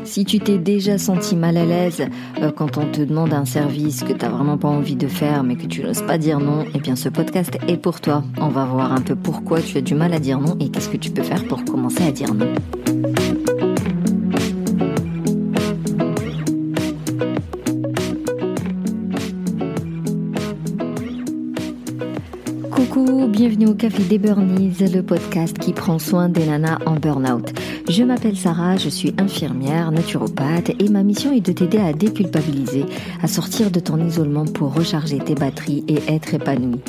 Si tu t'es déjà senti mal à l'aise quand on te demande un service que tu n'as vraiment pas envie de faire mais que tu n'oses pas dire non, eh bien ce podcast est pour toi. On va voir un peu pourquoi tu as du mal à dire non et qu'est-ce que tu peux faire pour commencer à dire non. Coucou, bienvenue au Café des Burnies, le podcast qui prend soin des nanas en burn-out. Je m'appelle Sarah, je suis infirmière, naturopathe et ma mission est de t'aider à déculpabiliser, à sortir de ton isolement pour recharger tes batteries et être épanouie.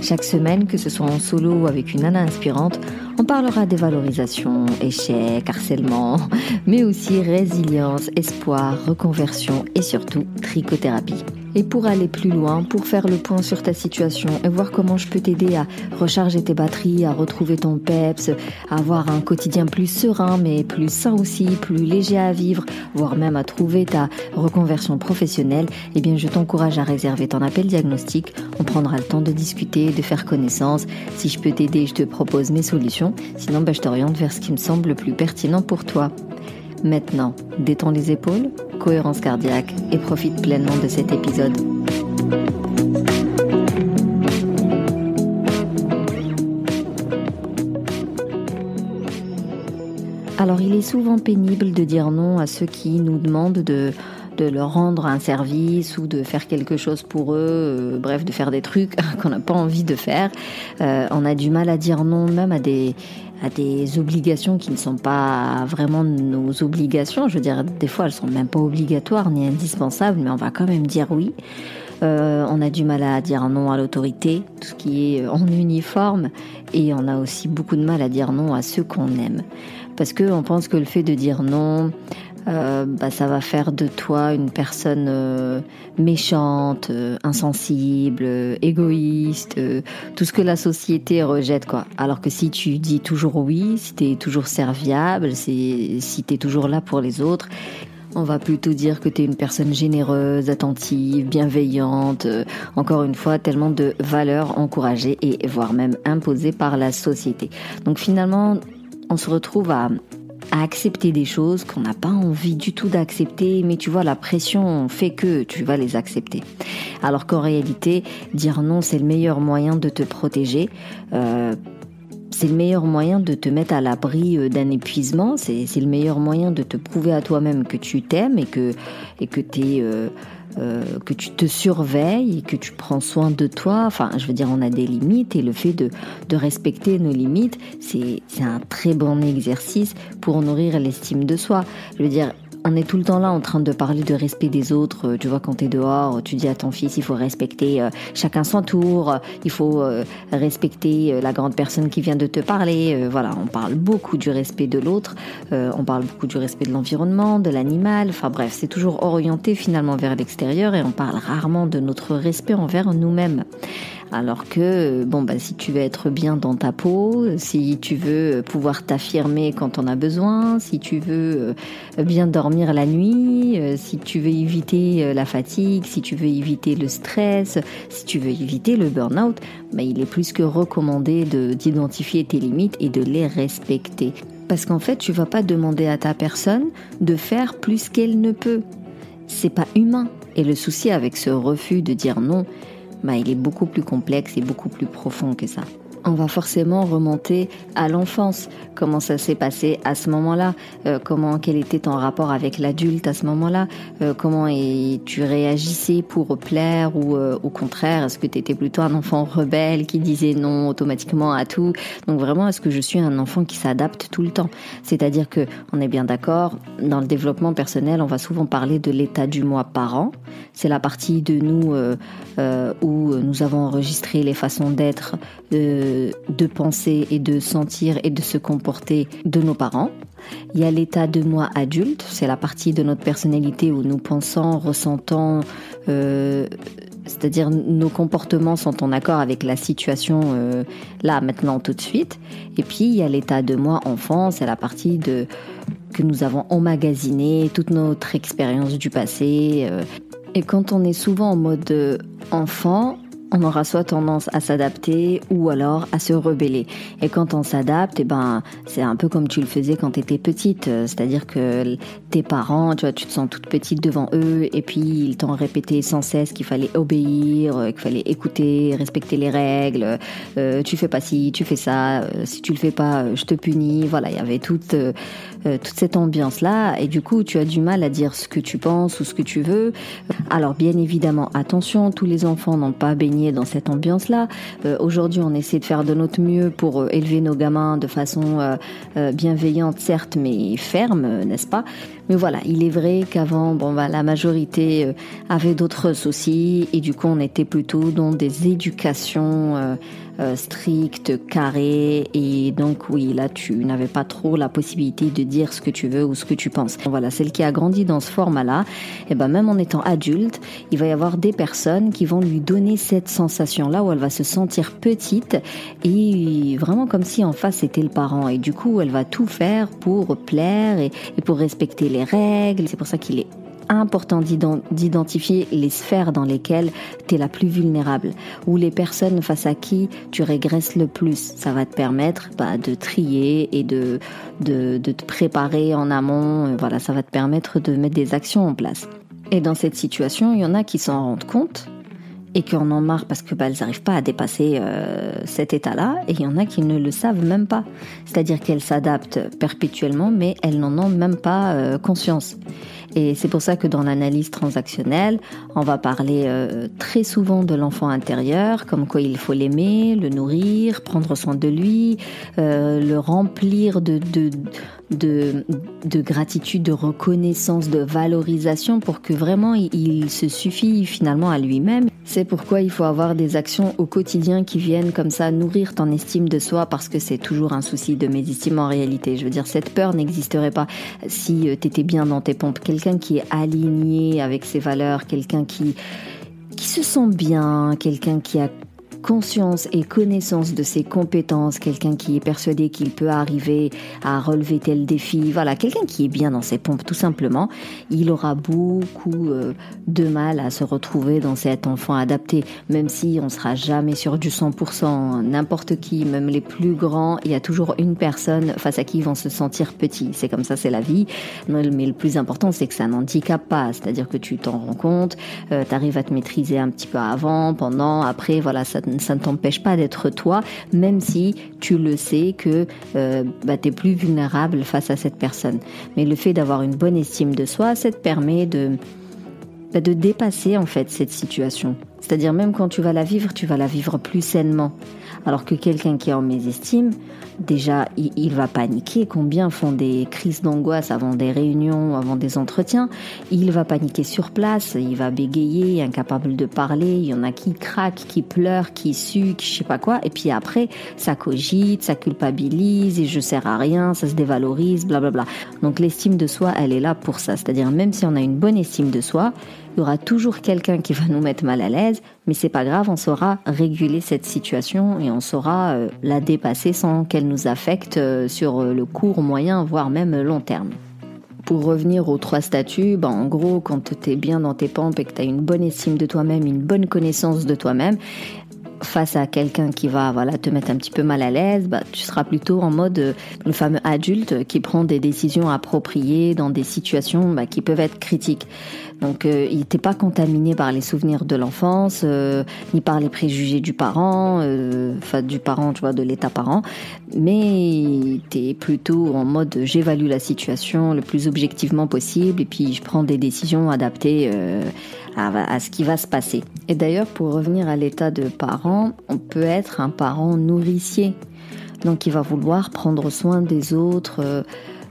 Chaque semaine, que ce soit en solo ou avec une nana inspirante, on parlera des valorisations, échecs, harcèlement, mais aussi résilience, espoir, reconversion et surtout trichothérapie. Et pour aller plus loin, pour faire le point sur ta situation et voir comment je peux t'aider à recharger tes batteries, à retrouver ton peps, à avoir un quotidien plus serein mais plus sain aussi, plus léger à vivre, voire même à trouver ta reconversion professionnelle, eh bien je t'encourage à réserver ton appel diagnostic. On prendra le temps de discuter, de faire connaissance. Si je peux t'aider, je te propose mes solutions. Sinon, je t'oriente vers ce qui me semble le plus pertinent pour toi. Maintenant, détends les épaules, cohérence cardiaque et profite pleinement de cet épisode. Alors, il est souvent pénible de dire non à ceux qui nous demandent de leur rendre un service ou de faire quelque chose pour eux, bref, de faire des trucs qu'on n'a pas envie de faire. On a du mal à dire non même à des obligations qui ne sont pas vraiment nos obligations. Je veux dire, des fois, elles sont même pas obligatoires ni indispensables, mais on va quand même dire oui. On a du mal à dire non à l'autorité, tout ce qui est en uniforme, et on a aussi beaucoup de mal à dire non à ceux qu'on aime. Parce qu'on pense que le fait de dire non, ça va faire de toi une personne méchante, insensible, égoïste, tout ce que la société rejette, quoi. Alors que si tu dis toujours oui, si t'es toujours serviable, si t'es toujours là pour les autres, on va plutôt dire que t'es une personne généreuse, attentive, bienveillante, encore une fois, tellement de valeurs encouragées et voire même imposées par la société. Donc finalement, on se retrouve à accepter des choses qu'on n'a pas envie du tout d'accepter, mais tu vois, la pression fait que tu vas les accepter. Alors qu'en réalité, dire non, c'est le meilleur moyen de te protéger. C'est le meilleur moyen de te mettre à l'abri d'un épuisement. C'est le meilleur moyen de te prouver à toi-même que tu t'aimes et que tu te surveilles et que tu prends soin de toi. Enfin, je veux dire, on a des limites et le fait de respecter nos limites, c'est un très bon exercice pour nourrir l'estime de soi. Je veux dire, on est tout le temps là en train de parler de respect des autres. Tu vois, quand t'es dehors, tu dis à ton fils, il faut respecter chacun son tour, il faut respecter la grande personne qui vient de te parler. Voilà, on parle beaucoup du respect de l'autre, on parle beaucoup du respect de l'environnement, de l'animal. Enfin bref, c'est toujours orienté finalement vers l'extérieur et on parle rarement de notre respect envers nous-mêmes. Alors que, si tu veux être bien dans ta peau, si tu veux pouvoir t'affirmer quand on a besoin, si tu veux bien dormir la nuit, si tu veux éviter la fatigue, si tu veux éviter le stress, si tu veux éviter le burn-out, il est plus que recommandé d'identifier tes limites et de les respecter. Parce qu'en fait, tu vas pas demander à ta personne de faire plus qu'elle ne peut. C'est pas humain. Et le souci avec ce refus de dire non, il est beaucoup plus complexe et beaucoup plus profond que ça. On va forcément remonter à l'enfance. Comment ça s'est passé à ce moment-là ? Quel était ton rapport avec l'adulte à ce moment-là ? Comment tu réagissais pour plaire ou au contraire, est-ce que tu étais plutôt un enfant rebelle qui disait non automatiquement à tout ? Donc vraiment, est-ce que je suis un enfant qui s'adapte tout le temps ? C'est-à-dire que, on est bien d'accord, dans le développement personnel, on va souvent parler de l'état du moi parent. C'est la partie de nous où nous avons enregistré les façons d'être, de penser et de sentir et de se comporter de nos parents. Il y a l'état de moi adulte, c'est la partie de notre personnalité où nous pensons, ressentons, c'est-à-dire nos comportements sont en accord avec la situation là, maintenant, tout de suite. Et puis il y a l'état de moi enfant, c'est la partie que nous avons emmagasiné, toute notre expérience du passé. Et quand on est souvent en mode enfant, on aura soit tendance à s'adapter ou alors à se rebeller. Et quand on s'adapte, c'est un peu comme tu le faisais quand tu étais petite. C'est-à-dire que tes parents, tu te sens toute petite devant eux et puis ils t'ont répété sans cesse qu'il fallait obéir, qu'il fallait écouter, respecter les règles. Tu fais pas ci, tu fais ça. Si tu le fais pas, je te punis. Voilà, il y avait toute cette ambiance-là. Et du coup, tu as du mal à dire ce que tu penses ou ce que tu veux. Alors, bien évidemment, attention, tous les enfants n'ont pas baigné dans cette ambiance-là. Aujourd'hui, on essaie de faire de notre mieux pour élever nos gamins de façon bienveillante, certes, mais ferme, n'est-ce pas ? Mais voilà, il est vrai qu'avant, la majorité avait d'autres soucis et du coup, on était plutôt dans des éducations strictes, carrées, et donc oui, là, tu n'avais pas trop la possibilité de dire ce que tu veux ou ce que tu penses. Voilà, celle qui a grandi dans ce format-là, même en étant adulte, il va y avoir des personnes qui vont lui donner cette sensation-là où elle va se sentir petite et vraiment comme si en face c'était le parent, et du coup, elle va tout faire pour plaire et pour respecter les règles. C'est pour ça qu'il est important d'identifier les sphères dans lesquelles tu es la plus vulnérable, ou les personnes face à qui tu régresses le plus. Ça va te permettre de trier et de te préparer en amont. Voilà, ça va te permettre de mettre des actions en place. Et dans cette situation, il y en a qui s'en rendent compte et qui en ont marre parce que elles n'arrivent pas à dépasser cet état-là, et il y en a qui ne le savent même pas. C'est-à-dire qu'elles s'adaptent perpétuellement, mais elles n'en ont même pas conscience. Et c'est pour ça que dans l'analyse transactionnelle, on va parler très souvent de l'enfant intérieur, comme quoi il faut l'aimer, le nourrir, prendre soin de lui, le remplir de gratitude, de reconnaissance, de valorisation pour que vraiment il se suffit finalement à lui-même. C'est pourquoi il faut avoir des actions au quotidien qui viennent comme ça nourrir ton estime de soi, parce que c'est toujours un souci de mésestime en réalité. Je veux dire, cette peur n'existerait pas si t'étais bien dans tes pompes. Quelqu'un qui est aligné avec ses valeurs, quelqu'un qui se sent bien, quelqu'un qui a conscience et connaissance de ses compétences, quelqu'un qui est persuadé qu'il peut arriver à relever tel défi, voilà, quelqu'un qui est bien dans ses pompes tout simplement, il aura beaucoup de mal à se retrouver dans cet enfant adapté, même si on sera jamais sur du 100%, n'importe qui, même les plus grands, il y a toujours une personne face à qui ils vont se sentir petits, c'est comme ça, c'est la vie, mais le plus important c'est que ça n'handicape pas, c'est-à-dire que tu t'en rends compte, t'arrives à te maîtriser un petit peu avant, pendant, après, voilà, ça ne t'empêche pas d'être toi, même si tu le sais que t'es plus vulnérable face à cette personne. Mais le fait d'avoir une bonne estime de soi, ça te permet de dépasser en fait cette situation. C'est-à-dire même quand tu vas la vivre plus sainement. Alors que quelqu'un qui est en mésestime, déjà il va paniquer. Combien font des crises d'angoisse avant des réunions, avant des entretiens? Il va paniquer sur place, il va bégayer, incapable de parler. Il y en a qui craquent, qui pleurent, qui suent, qui je sais pas quoi. Et puis après, ça cogite, ça culpabilise, et je sers à rien, ça se dévalorise, blablabla. Donc l'estime de soi, elle est là pour ça. C'est-à-dire même si on a une bonne estime de soi, il y aura toujours quelqu'un qui va nous mettre mal à l'aise, mais c'est pas grave, on saura réguler cette situation et on saura la dépasser sans qu'elle nous affecte sur le court, moyen, voire même long terme. Pour revenir aux 3 statuts, en gros, quand tu es bien dans tes pompes et que tu as une bonne estime de toi-même, une bonne connaissance de toi-même, face à quelqu'un qui va te mettre un petit peu mal à l'aise, tu seras plutôt en mode le fameux adulte qui prend des décisions appropriées dans des situations qui peuvent être critiques. Donc il n'était pas contaminé par les souvenirs de l'enfance, ni par les préjugés du parent, de l'état parent, mais t'es plutôt en mode j'évalue la situation le plus objectivement possible et puis je prends des décisions adaptées à ce qui va se passer. Et d'ailleurs, pour revenir à l'état de parent, on peut être un parent nourricier. Donc il va vouloir prendre soin des autres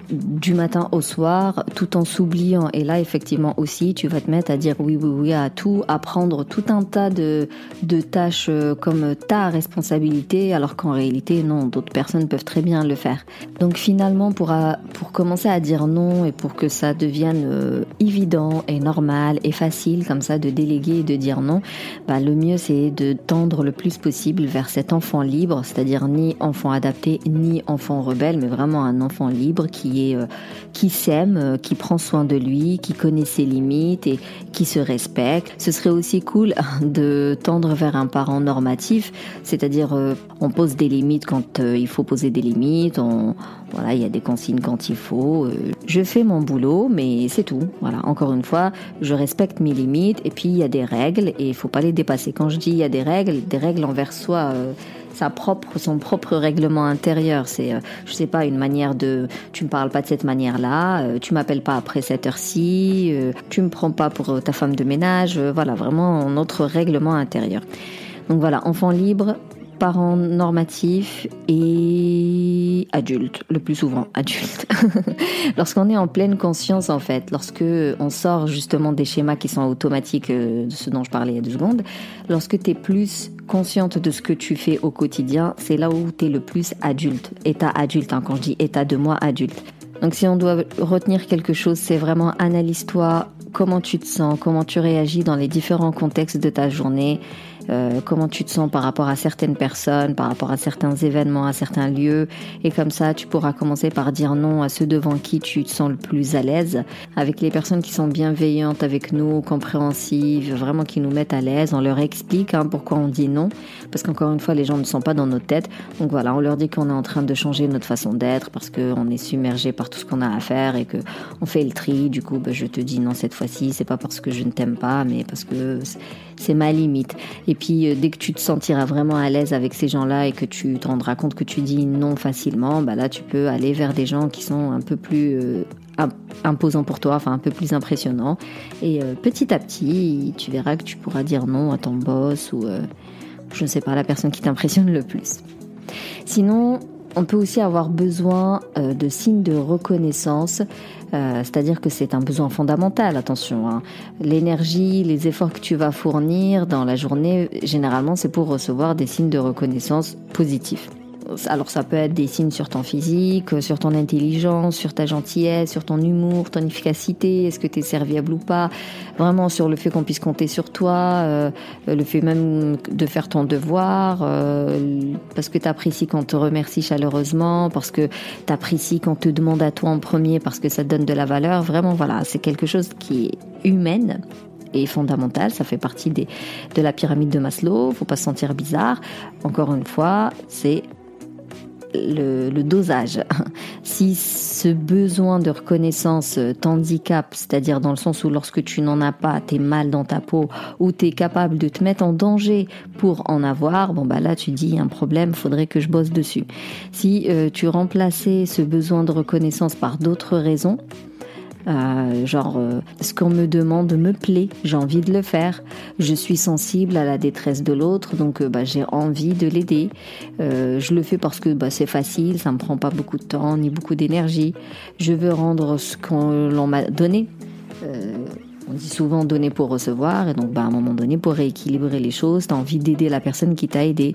du matin au soir, tout en s'oubliant. Et là, effectivement aussi, tu vas te mettre à dire oui à tout, à prendre tout un tas de tâches comme ta responsabilité, alors qu'en réalité, non, d'autres personnes peuvent très bien le faire. Donc finalement, pour commencer à dire non et pour que ça devienne évident et normal et facile comme ça de déléguer et de dire non, le mieux c'est de tendre le plus possible vers cet enfant libre, c'est-à-dire ni enfant adapté, ni enfant rebelle, mais vraiment un enfant libre qui qui s'aime, qui prend soin de lui, qui connaît ses limites et qui se respecte. Ce serait aussi cool de tendre vers un parent normatif, c'est-à-dire on pose des limites quand il faut poser des limites, voilà, il y a des consignes quand il faut. Je fais mon boulot, mais c'est tout. Voilà, encore une fois, je respecte mes limites et puis il y a des règles et il faut pas les dépasser. Quand je dis il y a des règles envers soi. Son propre règlement intérieur. C'est, je sais pas, une manière de, tu me parles pas de cette manière-là, tu m'appelles pas après cette heure-ci, tu me prends pas pour ta femme de ménage, voilà, vraiment notre règlement intérieur. Donc voilà, enfant libre, parents normatifs et adulte, le plus souvent adulte. Lorsqu'on est en pleine conscience en fait, lorsque on sort justement des schémas qui sont automatiques, de ce dont je parlais il y a 2 secondes, lorsque tu es plus consciente de ce que tu fais au quotidien, c'est là où tu es le plus adulte, état adulte, quand je dis état de moi adulte. Donc si on doit retenir quelque chose, c'est vraiment analyse-toi, comment tu te sens, comment tu réagis dans les différents contextes de ta journée, comment tu te sens par rapport à certaines personnes, par rapport à certains événements, à certains lieux, et comme ça tu pourras commencer par dire non à ceux devant qui tu te sens le plus à l'aise, avec les personnes qui sont bienveillantes avec nous, compréhensives, vraiment qui nous mettent à l'aise, on leur explique pourquoi on dit non, parce qu'encore une fois les gens ne sont pas dans notre tête, donc voilà, on leur dit qu'on est en train de changer notre façon d'être, parce qu'on est submergé par tout ce qu'on a à faire, et que on fait le tri, du coup je te dis non cette fois-ci, c'est pas parce que je ne t'aime pas, mais parce que c'est ma limite. Et puis dès que tu te sentiras vraiment à l'aise avec ces gens-là et que tu te rendras compte que tu dis non facilement, là tu peux aller vers des gens qui sont un peu plus imposants pour toi, enfin un peu plus impressionnants. Et petit à petit, tu verras que tu pourras dire non à ton boss ou je ne sais pas, la personne qui t'impressionne le plus. Sinon, on peut aussi avoir besoin de signes de reconnaissance, c'est-à-dire que c'est un besoin fondamental, attention. L'énergie, les efforts que tu vas fournir dans la journée, généralement, c'est pour recevoir des signes de reconnaissance positifs. Alors ça peut être des signes sur ton physique, sur ton intelligence, sur ta gentillesse, sur ton humour, ton efficacité, est-ce que tu es serviable ou pas, vraiment sur le fait qu'on puisse compter sur toi, le fait même de faire ton devoir, parce que tu apprécies qu'on te remercie chaleureusement, parce que tu apprécies qu'on te demande à toi en premier, parce que ça te donne de la valeur. Vraiment voilà, c'est quelque chose qui est humaine et fondamental, ça fait partie de la pyramide de Maslow, faut pas se sentir bizarre. Encore une fois, c'est le dosage. Si ce besoin de reconnaissance t'handicape, c'est-à-dire dans le sens où lorsque tu n'en as pas, t'es mal dans ta peau, ou t'es capable de te mettre en danger pour en avoir, là tu dis il y a un problème, faudrait que je bosse dessus. Si tu remplaçais ce besoin de reconnaissance par d'autres raisons, ce qu'on me demande me plaît, j'ai envie de le faire, je suis sensible à la détresse de l'autre, donc j'ai envie de l'aider, je le fais parce que c'est facile, ça me prend pas beaucoup de temps ni beaucoup d'énergie, je veux rendre ce qu'on m'a donné. On dit souvent donner pour recevoir, et donc à un moment donné, pour rééquilibrer les choses, t'as envie d'aider la personne qui t'a aidé,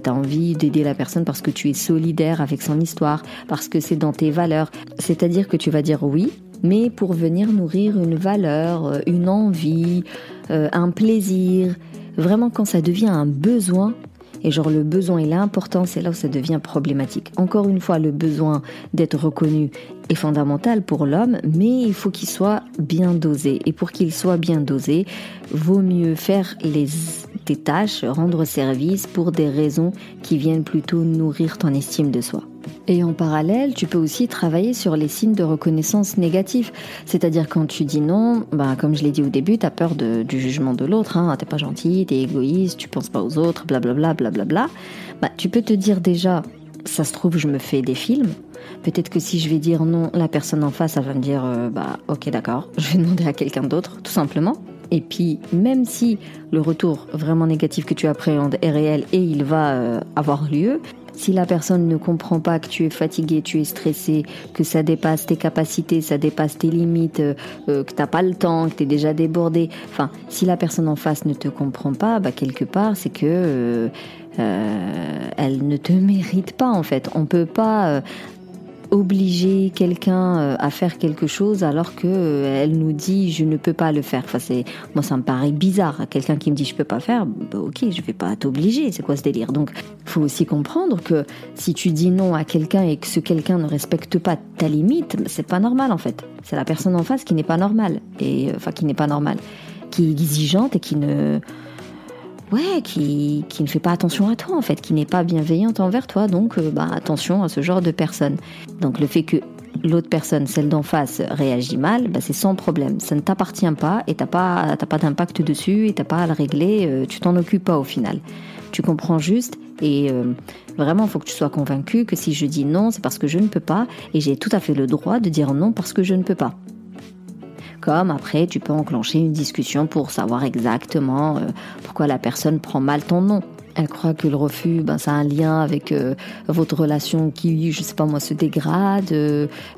t'as envie d'aider la personne parce que tu es solidaire avec son histoire, parce que c'est dans tes valeurs, c'est-à-dire que tu vas dire oui, mais pour venir nourrir une valeur, une envie, un plaisir. Vraiment, quand ça devient un besoin, et le besoin et l'importance, c'est là où ça devient problématique. Encore une fois, le besoin d'être reconnu est fondamental pour l'homme, mais il faut qu'il soit bien dosé. Et pour qu'il soit bien dosé, vaut mieux faire tes tâches, rendre service pour des raisons qui viennent plutôt nourrir ton estime de soi. Et en parallèle, tu peux aussi travailler sur les signes de reconnaissance négatifs. C'est-à-dire quand tu dis non, comme je l'ai dit au début, tu as peur du jugement de l'autre, t'es pas gentil, t'es égoïste, tu penses pas aux autres, blablabla, blablabla. Tu peux te dire déjà, ça se trouve, je me fais des films. Peut-être que si je vais dire non, la personne en face, elle va me dire, ok d'accord, je vais demander à quelqu'un d'autre, tout simplement. Et puis, même si le retour vraiment négatif que tu appréhendes est réel et il va avoir lieu, si la personne ne comprend pas que tu es fatigué, tu es stressé, que ça dépasse tes capacités, ça dépasse tes limites, que t'as pas le temps, que t'es déjà débordé, si la personne en face ne te comprend pas, quelque part, c'est que elle ne te mérite pas en fait. On peut pas obliger quelqu'un à faire quelque chose alors que elle nous dit je ne peux pas le faire. Enfin, moi ça me paraît bizarre. Quelqu'un qui me dit je peux pas faire, ok, je vais pas t'obliger. C'est quoi ce délire? Donc, faut aussi comprendre que si tu dis non à quelqu'un et que ce quelqu'un ne respecte pas ta limite, c'est pas normal en fait. C'est la personne en face qui n'est pas normale qui est exigeante et qui ne fait pas attention à toi en fait, qui n'est pas bienveillante envers toi. Donc attention à ce genre de personne. Donc le fait que l'autre personne, celle d'en face, réagit mal, c'est sans problème. Ça ne t'appartient pas et t'as pas d'impact dessus et t'as pas à le régler. Tu t'en occupes pas au final. Tu comprends juste et vraiment il faut que tu sois convaincu que si je dis non, c'est parce que je ne peux pas et j'ai tout à fait le droit de dire non parce que je ne peux pas. Comme après, tu peux enclencher une discussion pour savoir exactement pourquoi la personne prend mal ton non. Elle croit que le refus, ça a un lien avec votre relation qui, je sais pas moi, se dégrade.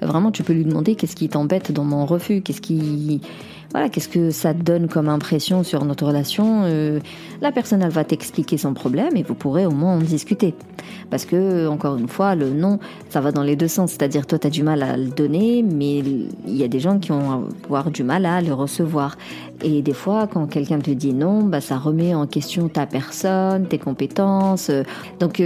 Vraiment, tu peux lui demander qu'est-ce qui t'embête dans mon refus, qu'est-ce que ça te donne comme impression sur notre relation. La personne, elle va t'expliquer son problème et vous pourrez au moins en discuter. Parce que, encore une fois, le non, ça va dans les deux sens. C'est-à-dire, toi, tu as du mal à le donner, mais il y a des gens qui vont avoir du mal à le recevoir. Et des fois, quand quelqu'un te dit non, ça remet en question ta personne, tes compétences. Donc,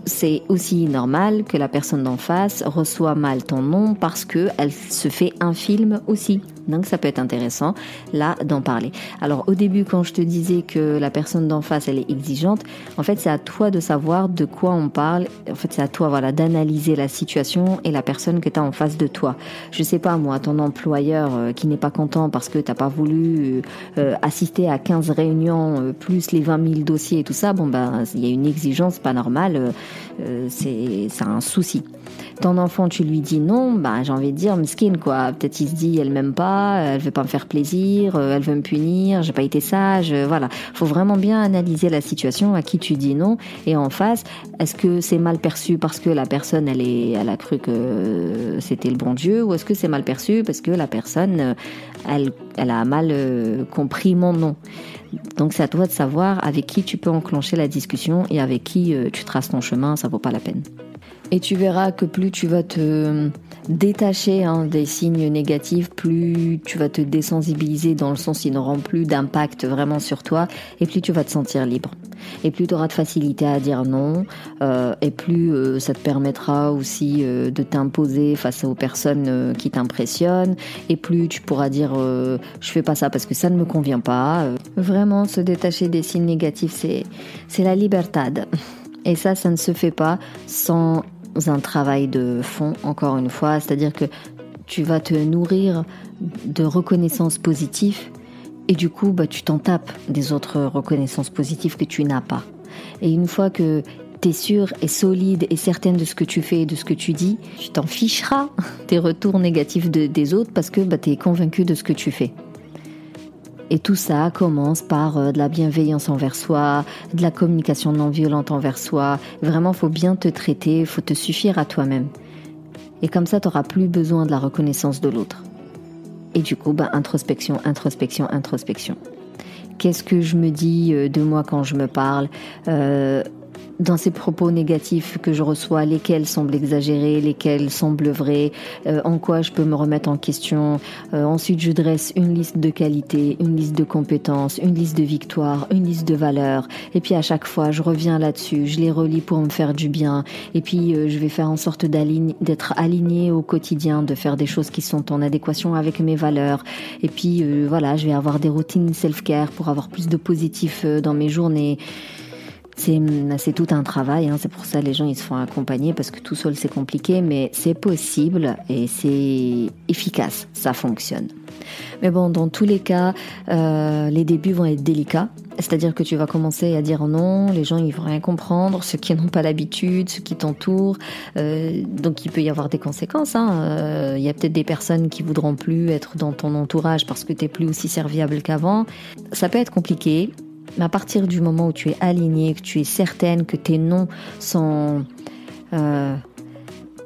c'est aussi normal que la personne d'en face reçoit mal ton non parce qu'elle se fait un film aussi. Donc, ça peut être intéressant, là, d'en parler. Alors, au début, quand je te disais que la personne d'en face, elle est exigeante, en fait, c'est à toi de savoir de quoi on parle. En fait, c'est à toi, d'analyser la situation et la personne que tu as en face de toi. Je sais pas, moi, ton employeur qui n'est pas content parce que t'as pas voulu assister à 15 réunions, plus les 20 000 dossiers et tout ça, il y a une exigence pas normale, c'est un souci. Ton enfant, tu lui dis non, j'ai envie de dire, mesquine, quoi. Peut-être il se dit, elle m'aime pas, elle veut pas me faire plaisir, elle veut me punir, j'ai pas été sage, voilà. Faut vraiment bien analyser la situation, à qui tu dis non, et en face, est-ce que c'est mal perçu parce que la personne, elle a cru que c'était le bon Dieu, ou est-ce que c'est mal perçu parce que la personne, elle a mal compris mon non. Donc c'est à toi de savoir avec qui tu peux enclencher la discussion et avec qui tu traces ton chemin, ça vaut pas la peine. Et tu verras que plus tu vas te détacher des signes négatifs, plus tu vas te désensibiliser dans le sens qu'ils n'auront plus d'impact vraiment sur toi, et plus tu vas te sentir libre. Et plus tu auras de facilité à dire non, et plus ça te permettra aussi de t'imposer face aux personnes qui t'impressionnent, et plus tu pourras dire je fais pas ça parce que ça ne me convient pas. Vraiment, se détacher des signes négatifs, c'est la libertad. Et ça ne se fait pas sans un travail de fond, encore une fois, c'est-à-dire que tu vas te nourrir de reconnaissance positive et du coup, tu t'en tapes des autres reconnaissances positives que tu n'as pas. Et une fois que tu es sûre et solide et certaine de ce que tu fais et de ce que tu dis, tu t'en ficheras des retours négatifs des autres parce que tu es convaincu de ce que tu fais. Et tout ça commence par de la bienveillance envers soi, de la communication non violente envers soi. Vraiment, faut bien te traiter, faut te suffire à toi-même. Et comme ça, tu n'auras plus besoin de la reconnaissance de l'autre. Et du coup, introspection. Qu'est-ce que je me dis de moi quand je me parle ? Dans ces propos négatifs que je reçois, lesquels semblent exagérés, lesquels semblent vrais, en quoi je peux me remettre en question. Ensuite, je dresse une liste de qualités, une liste de compétences, une liste de victoires, une liste de valeurs. Et puis à chaque fois, je reviens là-dessus, je les relis pour me faire du bien. Et puis, je vais faire en sorte d'être alignée au quotidien, de faire des choses qui sont en adéquation avec mes valeurs. Et puis, je vais avoir des routines self-care pour avoir plus de positif dans mes journées. C'est tout un travail, c'est pour ça les gens ils se font accompagner parce que tout seul c'est compliqué, mais c'est possible et c'est efficace, ça fonctionne. Mais bon, dans tous les cas, les débuts vont être délicats, c'est-à-dire que tu vas commencer à dire non, les gens ils vont rien comprendre, ceux qui n'ont pas l'habitude, ceux qui t'entourent, donc il peut y avoir des conséquences. Il y a peut-être des personnes qui voudront plus être dans ton entourage parce que t'es plus aussi serviable qu'avant. Ça peut être compliqué. Mais à partir du moment où tu es alignée, que tu es certaine que tes non sont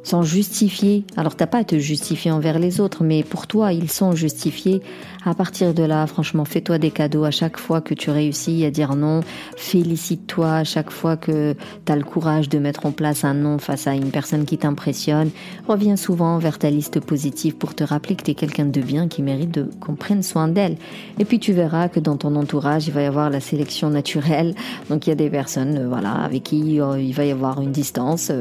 sans justifier. Alors t'as pas à te justifier envers les autres, mais pour toi ils sont justifiés. À partir de là, franchement, fais-toi des cadeaux à chaque fois que tu réussis à dire non. Félicite-toi à chaque fois que t'as le courage de mettre en place un non face à une personne qui t'impressionne. Reviens souvent vers ta liste positive pour te rappeler que t'es quelqu'un de bien qui mérite qu'on prenne soin d'elle. Et puis tu verras que dans ton entourage, il va y avoir la sélection naturelle. Donc il y a des personnes, voilà, avec qui il va y avoir une distance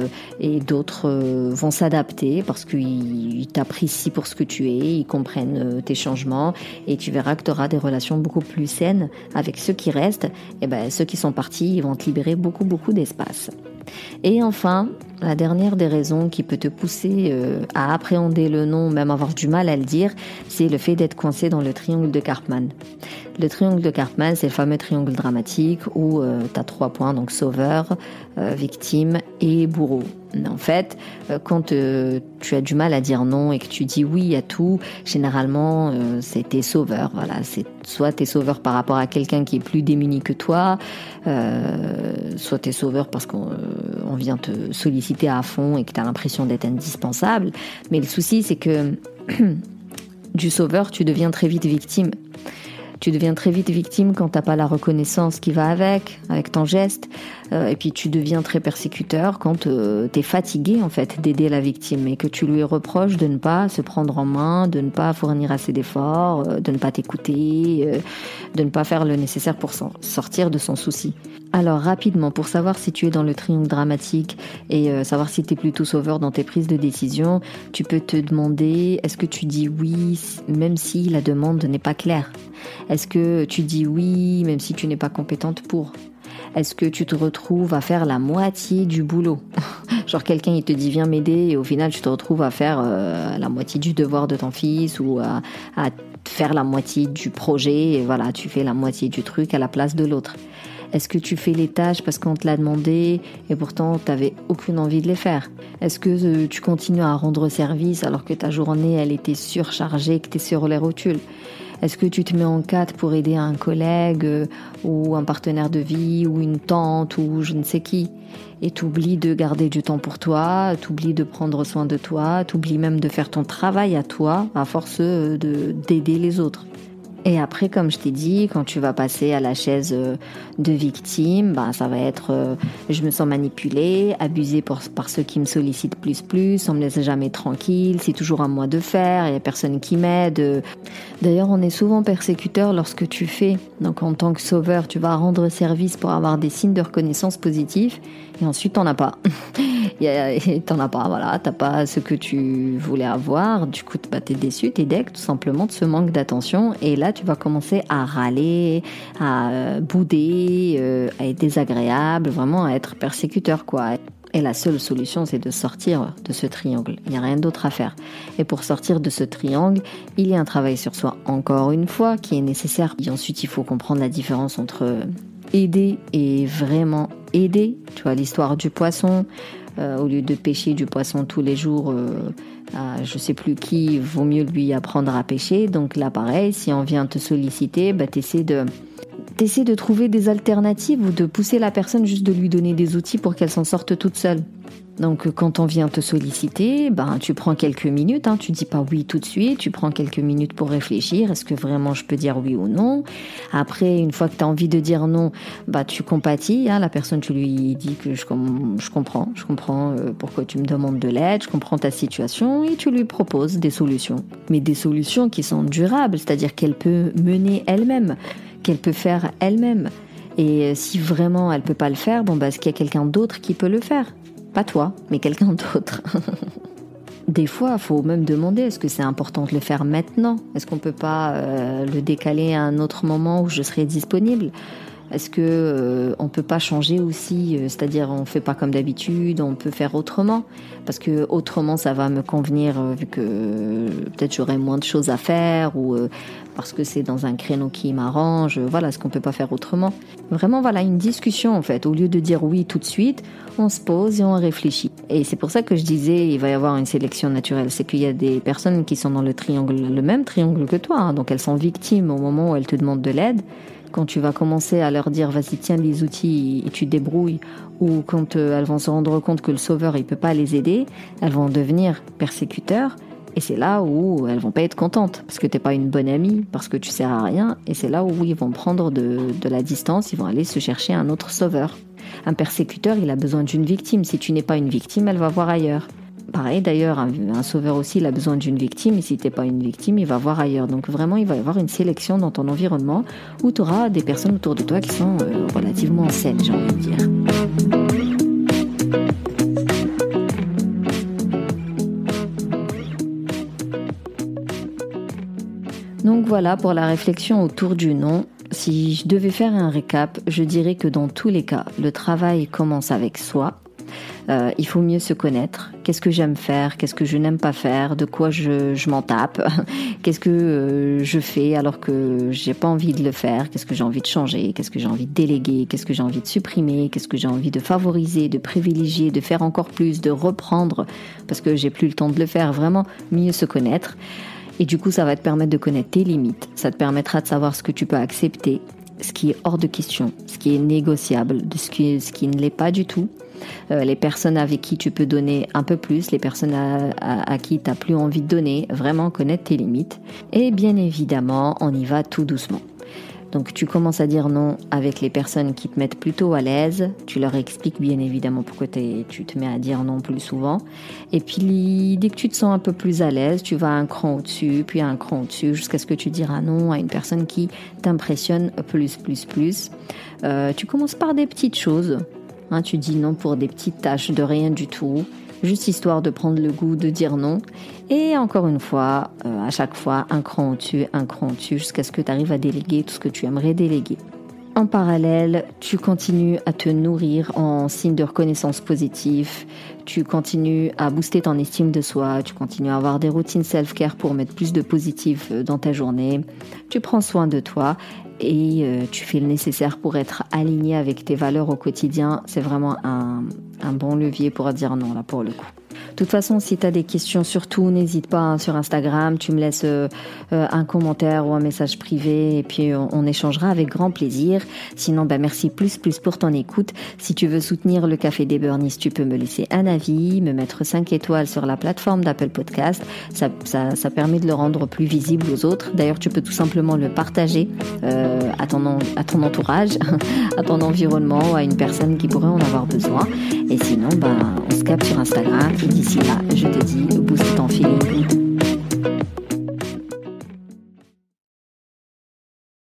et d'autres vont s'adapter parce qu'ils t'apprécient pour ce que tu es, ils comprennent tes changements et tu verras que tu auras des relations beaucoup plus saines avec ceux qui restent. Et ceux qui sont partis, ils vont te libérer beaucoup d'espace. Et enfin, la dernière des raisons qui peut te pousser à appréhender le non, même avoir du mal à le dire, c'est le fait d'être coincé dans le triangle de Karpman. Le triangle de Karpman, c'est le fameux triangle dramatique où tu as 3 points, donc sauveur, victime et bourreau. En fait, quand tu as du mal à dire non et que tu dis oui à tout, généralement, c'est tes sauveurs. Voilà, c'est soit t'es sauveur par rapport à quelqu'un qui est plus démuni que toi, soit t'es sauveur parce qu'on vient te solliciter à fond et que tu as l'impression d'être indispensable. Mais le souci, c'est que du sauveur, tu deviens très vite victime. Tu deviens très vite victime quand t'as pas la reconnaissance qui va avec ton geste. Et puis tu deviens très persécuteur quand t'es fatigué en fait d'aider la victime et que tu lui reproches de ne pas se prendre en main, de ne pas fournir assez d'efforts, de ne pas t'écouter, de ne pas faire le nécessaire pour sortir de son souci. Alors rapidement, pour savoir si tu es dans le triangle dramatique et savoir si tu es plutôt sauveur dans tes prises de décision, tu peux te demander, est-ce que tu dis oui même si la demande n'est pas claire ? Est-ce que tu dis oui même si tu n'es pas compétente pour ? Est-ce que tu te retrouves à faire la moitié du boulot ? Genre quelqu'un il te dit viens m'aider et au final tu te retrouves à faire la moitié du devoir de ton fils ou à faire la moitié du projet et voilà, tu fais la moitié du truc à la place de l'autre. Est-ce que tu fais les tâches parce qu'on te l'a demandé et pourtant tu n'avais aucune envie de les faire ? Est-ce que tu continues à rendre service alors que ta journée elle était surchargée, que tu es sur les rotules ? Est-ce que tu te mets en 4 pour aider un collègue ou un partenaire de vie ou une tante ou je ne sais qui ? Et t'oublies de garder du temps pour toi, t'oublies de prendre soin de toi, t'oublies même de faire ton travail à toi à force d'aider les autres. Et après, comme je t'ai dit, quand tu vas passer à la chaise de victime, ça va être je me sens manipulée, abusée par ceux qui me sollicitent plus, on me laisse jamais tranquille, c'est toujours à moi de faire, il y a personne qui m'aide. D'ailleurs, on est souvent persécuteur lorsque tu fais. Donc en tant que sauveur, tu vas rendre service pour avoir des signes de reconnaissance positifs et ensuite t'en as pas. T'en as pas, voilà, t'as pas ce que tu voulais avoir, du coup t'es déçu, t'es deg tout simplement de ce manque d'attention et là tu vas commencer à râler, à bouder, à être désagréable, vraiment à être persécuteur quoi. Et la seule solution, c'est de sortir de ce triangle. Il n'y a rien d'autre à faire. Et pour sortir de ce triangle, il y a un travail sur soi, encore une fois, qui est nécessaire. Et ensuite, il faut comprendre la différence entre aider et vraiment aider. Tu vois, l'histoire du poisson, au lieu de pêcher du poisson tous les jours, je sais plus qui, vaut mieux lui apprendre à pêcher. Donc là, pareil, si on vient te solliciter, t'essaies de trouver des alternatives ou de pousser la personne juste de lui donner des outils pour qu'elle s'en sorte toute seule. Donc quand on vient te solliciter, tu prends quelques minutes, tu dis pas oui tout de suite, tu prends quelques minutes pour réfléchir, est-ce que vraiment je peux dire oui ou non ? Après, une fois que tu as envie de dire non, tu compatis, la personne tu lui dis que je comprends pourquoi tu me demandes de l'aide, je comprends ta situation et tu lui proposes des solutions. Mais des solutions qui sont durables, c'est-à-dire qu'elle peut mener elle-même, qu'elle peut faire elle-même. Et si vraiment elle peut pas le faire, est-ce qu'il y a quelqu'un d'autre qui peut le faire ? Pas toi, mais quelqu'un d'autre. Des fois, il faut même demander, est-ce que c'est important de le faire maintenant ? Est-ce qu'on peut pas le décaler à un autre moment où je serai disponible ? Est-ce que on peut pas changer aussi, c'est-à-dire on fait pas comme d'habitude, on peut faire autrement, parce que autrement ça va me convenir vu que peut-être j'aurai moins de choses à faire ou parce que c'est dans un créneau qui m'arrange. Voilà, est-ce qu'on peut pas faire autrement ? Vraiment, voilà, une discussion en fait. Au lieu de dire oui tout de suite, on se pose et on réfléchit. Et c'est pour ça que je disais, il va y avoir une sélection naturelle. C'est qu'il y a des personnes qui sont dans le même triangle que toi, donc elles sont victimes au moment où elles te demandent de l'aide. quand tu vas commencer à leur dire vas-y tiens les outils et tu te débrouilles, ou quand elles vont se rendre compte que le sauveur il peut pas les aider, elles vont devenir persécuteurs. Et c'est là où elles vont pas être contentes, parce que t'es pas une bonne amie, parce que tu sers à rien, et c'est là où ils vont prendre de la distance, ils vont aller se chercher un autre sauveur. Un persécuteur, il a besoin d'une victime. Si tu n'es pas une victime, elle va voir ailleurs. Pareil d'ailleurs, un sauveur aussi, il a besoin d'une victime, et si t'es pas une victime, il va voir ailleurs. Donc vraiment, il va y avoir une sélection dans ton environnement, où tu auras des personnes autour de toi qui sont relativement saines, j'ai envie de dire. Donc voilà pour la réflexion autour du non. Si je devais faire un récap, je dirais que dans tous les cas, le travail commence avec soi. Il faut mieux se connaître. Qu'est-ce que j'aime faire? Qu'est-ce que je n'aime pas faire? De quoi je m'en tape? Qu'est-ce que je fais alors que j'ai pas envie de le faire? Qu'est-ce que j'ai envie de changer? Qu'est-ce que j'ai envie de déléguer? Qu'est-ce que j'ai envie de supprimer? Qu'est-ce que j'ai envie de favoriser, de privilégier, de faire encore plus, de reprendre parce que j'ai plus le temps de le faire? Vraiment, mieux se connaître. Et du coup, ça va te permettre de connaître tes limites. Ça te permettra de savoir ce que tu peux accepter, ce qui est hors de question, ce qui est négociable, ce qui ne l'est pas du tout. Les personnes avec qui tu peux donner un peu plus, les personnes à qui tu n'as plus envie de donner, vraiment connaître tes limites. Et bien évidemment, on y va tout doucement. Donc tu commences à dire non avec les personnes qui te mettent plutôt à l'aise. Tu leur expliques bien évidemment pourquoi tu te mets à dire non plus souvent. Et puis dès que tu te sens un peu plus à l'aise, tu vas un cran au-dessus, puis un cran au-dessus, jusqu'à ce que tu diras non à une personne qui t'impressionne plus. Tu commences par des petites choses. Tu dis non pour des petites tâches de rien du tout, juste histoire de prendre le goût de dire non. Et encore une fois, à chaque fois, un cran au-dessus, jusqu'à ce que tu arrives à déléguer tout ce que tu aimerais déléguer. En parallèle, tu continues à te nourrir en signes de reconnaissance positive, tu continues à booster ton estime de soi, tu continues à avoir des routines self-care pour mettre plus de positif dans ta journée, tu prends soin de toi et tu fais le nécessaire pour être aligné avec tes valeurs au quotidien. C'est vraiment un bon levier pour dire non là pour le coup. De toute façon, si tu as des questions, surtout n'hésite pas sur Instagram, tu me laisses un commentaire ou un message privé et puis on échangera avec grand plaisir. Sinon, merci plus pour ton écoute. Si tu veux soutenir le Café des Burnies, tu peux me laisser un avis, me mettre 5 étoiles sur la plateforme d'Apple Podcast. Ça permet de le rendre plus visible aux autres. D'ailleurs, tu peux tout simplement le partager à ton entourage, à ton environnement ou à une personne qui pourrait en avoir besoin. Et sinon, on se capte sur Instagram. Et d'ici là, je te dis, booste ton feeling good.